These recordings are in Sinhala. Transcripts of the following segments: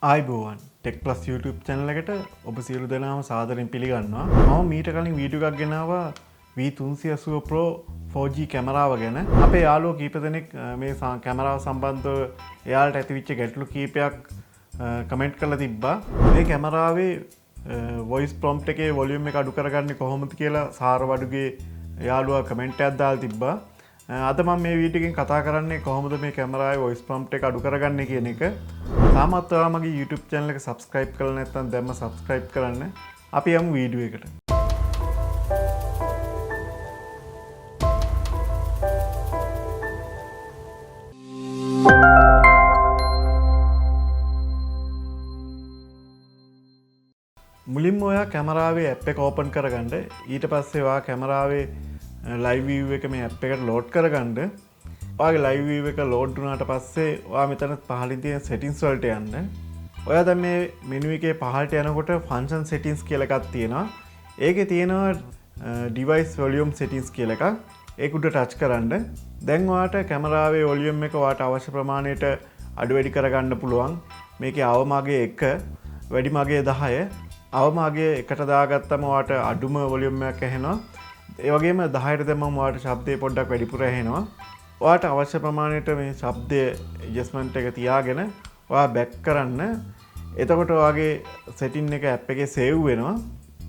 ආයිබෝවන් ටෙක් ප්ලස් YouTube channel එකට ඔබ සියලු දෙනාම සාදරයෙන් පිළිගන්නවා. මම මීට කලින් වීඩියෝ එකක් ගෙනාවා V380 Pro 4G කැමරාව ගැන. අපේ යාළුවෝ කීප දෙනෙක් මේ කැමරාව සම්බන්ධව එයාලට ඇතිවෙච්ච ගැටලු කීපයක් කමෙන්ට් කරලා තිබ්බා. මේ කැමරාවේ voice prompt එකේ volume එක අඩු කරගන්නේ කොහොමද කියලා සාරවඩුගේ යාළුවා කමෙන්ට් එකක් දාලා තිබ්බා. අද මම මේ වීඩියෝ එකෙන් කතා කරන්නේ කොහොමද මේ කැමරාවේ voice prompt එක අඩු කරගන්නේ කියන එක. තාමත් ඔයා මගේ YouTube channel එක subscribe කරලා නැත්නම් දැම්ම subscribe කරන්න. අපි යමු වීඩියෝ එකට. මුලින්ම ඔයා කැමරාවේ app එක open කරගන්න. ඊට පස්සේ ඔයා කැමරාවේ live view එක මේ app එකට load කරගන්න. ඔයාගේ live view එක load වුණාට පස්සේ ඔයා මෙතන පහළින් තියෙන settings වලට යන්න. ඔයා දැන් මේ menu එකේ පහළට යනකොට function settings කියලා එකක් තියෙනවා. ඒකේ තියෙනවා device volume settings කියලා එකක්. ඒක උඩ touch කරන්න. දැන් ඔයාට කැමරාවේ volume එක ඔයාට අවශ්‍ය ප්‍රමාණයට අඩු වැඩි කරගන්න පුළුවන්. මේකේ අවමාගේ 1, වැඩිමාගේ 10. අවමාගේ 1ට දාගත්තම ඔයාට අඩුම volume එකක් ඇහෙනවා. ඒ වගේම 10ට දැම්මම ඔයාට ශබ්දය පොඩ්ඩක් වැඩිපුර ඇහෙනවා. ඔයාට අවශ්‍ය ප්‍රමාණයට මේ ශබ්දය ඇඩ්ජස්ට්මන්ට් එක තියාගෙන ඔයා බැක් කරන්න. එතකොට ඔයාගේ සෙටින් එක ඇප් එකේ සේව් වෙනවා.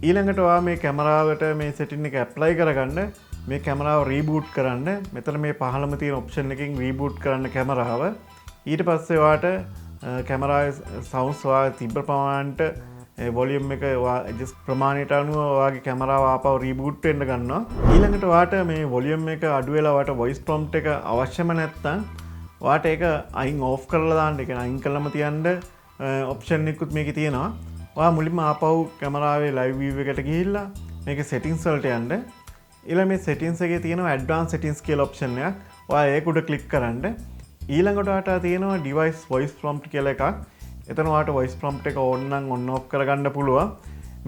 ඊළඟට ඔයා මේ කැමරාවට මේ සෙටින් එක ඇප්ලයි කරගන්න මේ කැමරාව රීබූට් කරන්න. මෙතන මේ පහළම තියෙන ඔප්ෂන් එකකින් රීබූට් කරන්න කැමරාව. ඊට පස්සේ ඔයාට කැමරාවේ සවුන්ඩ්ස් ඔයා තිබ්බ ප්‍රමාණයට වොලියම් එක ඇඩ්ජස්ට් ප්‍රමාණයට අනුව ඔයාගේ කැමරාව ආපහු රීබූට් වෙන්න ගන්නවා. ඊළඟට ඔයාට මේ වොලියම් එක අඩු වෙලා ඔයාට වොයිස් ප්‍රොම්ප්ට් එක අවශ්‍යම නැත්නම් ඔයාට ඒක අයින් ඕෆ් කරලා දාන්න. ඒ කියන්නේ අයින් කළාම තියන්න ඔප්ෂන් එකකුත් මේකේ තියෙනවා. ඔයා මුලින්ම ආපහු කැමරාවේ ලයිව් view එකට ගිහිල්ලා මේකේ settings වලට යන්න. ඊළඟ මේ settings එකේ තියෙනවා advanced settings කියලා ඔප්ෂන් එකක්. ඔයා ඒක උඩ ක්ලික් කරන්න. ඊළඟට ඔයාට තියෙනවා device voice prompt කියලා එකක්. එතන ඔයාට voice prompt එක on නම් on off කරගන්න පුළුවන්.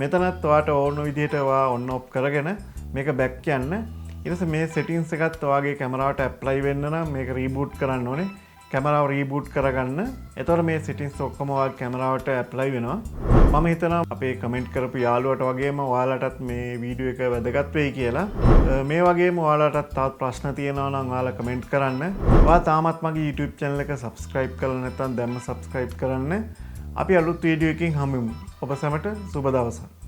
මෙතනත් ඔයාට ඕන විදිහට ඔයා on off කරගෙන මේක back යන්න. ඊට පස්සේ මේ settings එකත් ඔයාගේ කැමරාවට apply වෙන්න නම් මේක reboot කරන්න ඕනේ. කැමරාව reboot කරගන්න. එතකොට මේ settings ඔක්කොම ඔයාගේ කැමරාවට apply වෙනවා. මම හිතනවා අපේ comment කරපු යාළුවට වගේම ඔයාලටත් මේ වීඩියෝ එක වැදගත් වෙයි කියලා. මේ වගේම ඔයාලටත් තවත් ප්‍රශ්න තියෙනවා නම් ඔයාලා comment කරන්න. ඔයා තාමත් මගේ YouTube channel එක subscribe කරලා නැත්නම් දැම්ම subscribe කරන්න. අපි අලුත් වීඩියෝ එකකින් හමු වෙමු. ඔබ සැමට සුබ දවසක්.